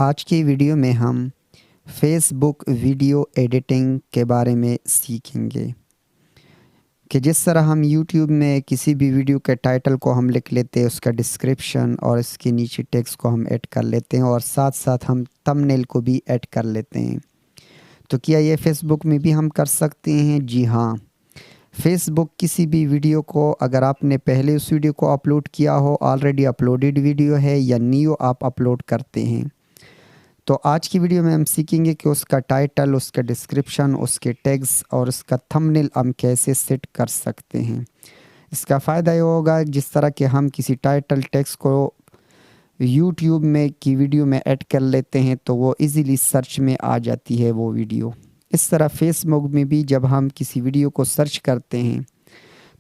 आज की वीडियो में हम फेसबुक वीडियो एडिटिंग के बारे में सीखेंगे कि जिस तरह हम यूट्यूब में किसी भी वीडियो के टाइटल को हम लिख लेते हैं, उसका डिस्क्रिप्शन और इसके नीचे टेक्स्ट को हम ऐड कर लेते हैं और साथ साथ हम थंबनेल को भी ऐड कर लेते हैं। तो क्या ये फेसबुक में भी हम कर सकते हैं? जी हाँ। फेसबुक किसी भी वीडियो को, अगर आपने पहले उस वीडियो को अपलोड किया हो, ऑलरेडी अपलोडेड वीडियो है या न्यू आप अपलोड करते हैं, तो आज की वीडियो में हम सीखेंगे कि उसका टाइटल, उसका डिस्क्रिप्शन, उसके टैग्स और उसका थंबनेल हम कैसे सेट कर सकते हैं। इसका फ़ायदा ये होगा, जिस तरह के हम किसी टाइटल टैग्स को यूट्यूब में की वीडियो में ऐड कर लेते हैं तो वो इजीली सर्च में आ जाती है वो वीडियो। इस तरह फेसबुक में भी जब हम किसी वीडियो को सर्च करते हैं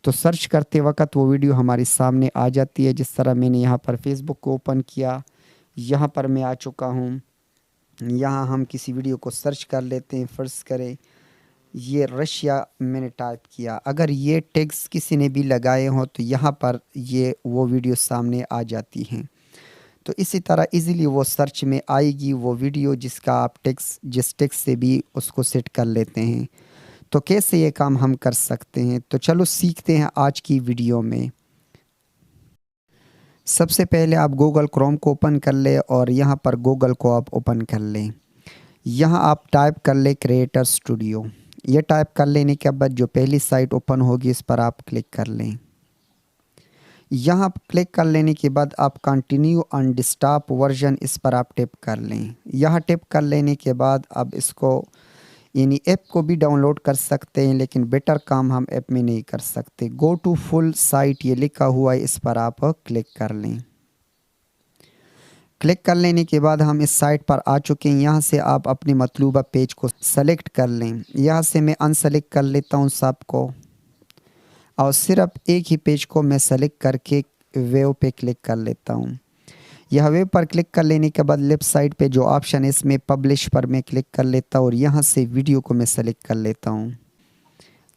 तो सर्च करते वक्त वो वीडियो हमारे सामने आ जाती है। जिस तरह मैंने यहाँ पर फेसबुक को ओपन किया, यहाँ पर मैं आ चुका हूँ। यहाँ हम किसी वीडियो को सर्च कर लेते हैं। फ़र्ज़ करें ये रशिया मैंने टाइप किया, अगर ये टैग्स किसी ने भी लगाए हों तो यहाँ पर ये वो वीडियो सामने आ जाती हैं। तो इसी तरह इजीली वो सर्च में आएगी वो वीडियो जिसका आप जिस टेक्स्ट से भी उसको सेट कर लेते हैं। तो कैसे ये काम हम कर सकते हैं, तो चलो सीखते हैं आज की वीडियो में। सबसे पहले आप गूगल क्रोम को ओपन कर ले और यहाँ पर गूगल को आप ओपन कर लें। यहाँ आप टाइप कर ले क्रिएटर स्टूडियो। ये टाइप कर लेने के बाद जो पहली साइट ओपन होगी इस पर आप क्लिक कर लें। यहाँ क्लिक कर लेने के बाद आप कंटिन्यू ऑन डेस्कटॉप वर्जन, इस पर आप टिप कर लें। यहाँ टिप कर लेने के बाद अब इसको यानी ऐप को भी डाउनलोड कर सकते हैं, लेकिन बेटर काम हम ऐप में नहीं कर सकते। गो टू फुल साइट ये लिखा हुआ है, इस पर आप क्लिक कर लें। क्लिक कर लेने के बाद हम इस साइट पर आ चुके हैं। यहाँ से आप अपने मतलूबा पेज को सेलेक्ट कर लें। यहाँ से मैं अनसेलेक्ट कर लेता हूँ सबको और सिर्फ एक ही पेज को मैं सेलेक्ट करके वेव पे क्लिक कर लेता हूँ। यह वेव पर क्लिक कर लेने के बाद लेफ़्ट साइड पे जो ऑप्शन है इसमें पब्लिश पर मैं क्लिक कर लेता हूँ और यहाँ से वीडियो को मैं सेलेक्ट कर लेता हूँ।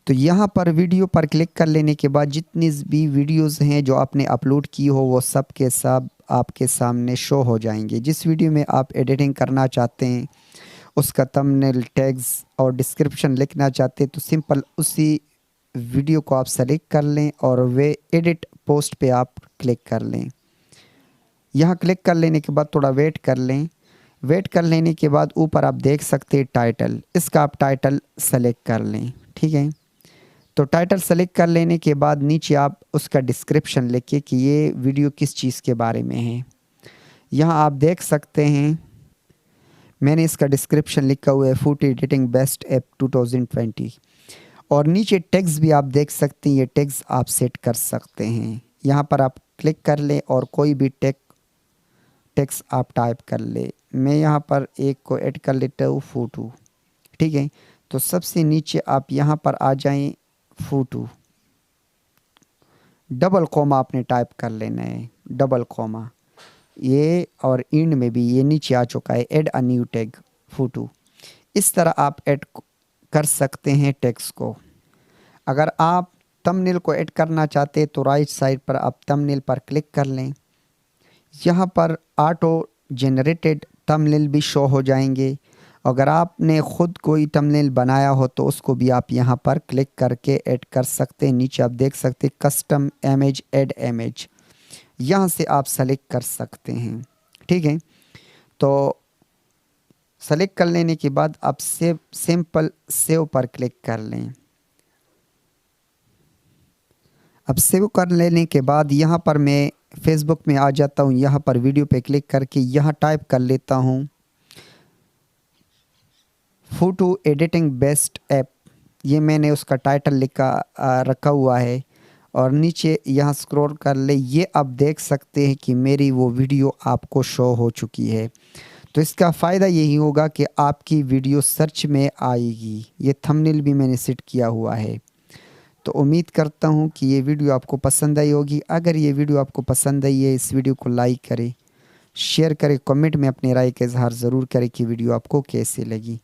तो यहाँ पर वीडियो पर क्लिक कर लेने के बाद जितनी भी वीडियोस हैं जो आपने अपलोड की हो वो सब के सब आपके सामने शो हो जाएंगे। जिस वीडियो में आप एडिटिंग करना चाहते हैं, उसका थंबनेल, टैग्स और डिस्क्रिप्शन लिखना चाहते हैं, तो सिंपल उसी वीडियो को आप सेलेक्ट कर लें और वे एडिट पोस्ट पे आप क्लिक कर लें। यहाँ क्लिक कर लेने के बाद थोड़ा वेट कर लें। वेट कर लेने के बाद ऊपर आप देख सकते हैं टाइटल, इसका आप टाइटल सेलेक्ट कर लें। ठीक है, तो टाइटल सेलेक्ट कर लेने के बाद नीचे आप उसका डिस्क्रिप्शन लिखिए कि ये वीडियो किस चीज़ के बारे में है। यहाँ आप देख सकते हैं मैंने इसका डिस्क्रिप्शन लिखा हुआ है, फूड एडिटिंग बेस्ट ऐप 2020। और नीचे टैग्स भी आप देख सकते हैं, ये टैग्स आप सेट कर सकते हैं। यहाँ पर आप क्लिक कर लें और कोई भी टेक्स्ट आप टाइप कर ले। मैं यहाँ पर एक को ऐड कर लेता हूँ, फोटो। ठीक है, तो सबसे नीचे आप यहाँ पर आ जाएं, फोटो, डबल कॉमा आपने टाइप कर लेना है, डबल कॉमा ये, और इंड में भी ये नीचे आ चुका है, add a new tag photo. इस तरह आप ऐड कर सकते हैं टेक्स्ट को। अगर आप थंबनेल को ऐड करना चाहते हैं तो राइट साइड पर आप थंबनेल पर क्लिक कर लें। यहाँ पर ऑटो जनरेटेड थंबनेल भी शो हो जाएंगे। अगर आपने ख़ुद कोई थंबनेल बनाया हो तो उसको भी आप यहाँ पर क्लिक करके ऐड कर सकते हैं। नीचे आप देख सकते हैं कस्टम इमेज, ऐड इमेज, यहाँ से आप सेलेक्ट कर सकते हैं। ठीक है, तो सेलेक्ट कर लेने के बाद आप सिंपल सेव पर क्लिक कर लें। अब सेव कर लेने के बाद यहाँ पर मैं फेसबुक में आ जाता हूँ। यहाँ पर वीडियो पे क्लिक करके यहाँ टाइप कर लेता हूँ, फोटो एडिटिंग बेस्ट ऐप। ये मैंने उसका टाइटल रखा हुआ है और नीचे यहाँ स्क्रॉल कर ले। ये आप देख सकते हैं कि मेरी वो वीडियो आपको शो हो चुकी है। तो इसका फ़ायदा यही होगा कि आपकी वीडियो सर्च में आएगी। ये थंबनेल भी मैंने सेट किया हुआ है। तो उम्मीद करता हूँ कि ये वीडियो आपको पसंद आई होगी। अगर ये वीडियो आपको पसंद आई है, इस वीडियो को लाइक करें, शेयर करें, कमेंट में अपनी राय का इजहार ज़रूर करें कि वीडियो आपको कैसे लगी।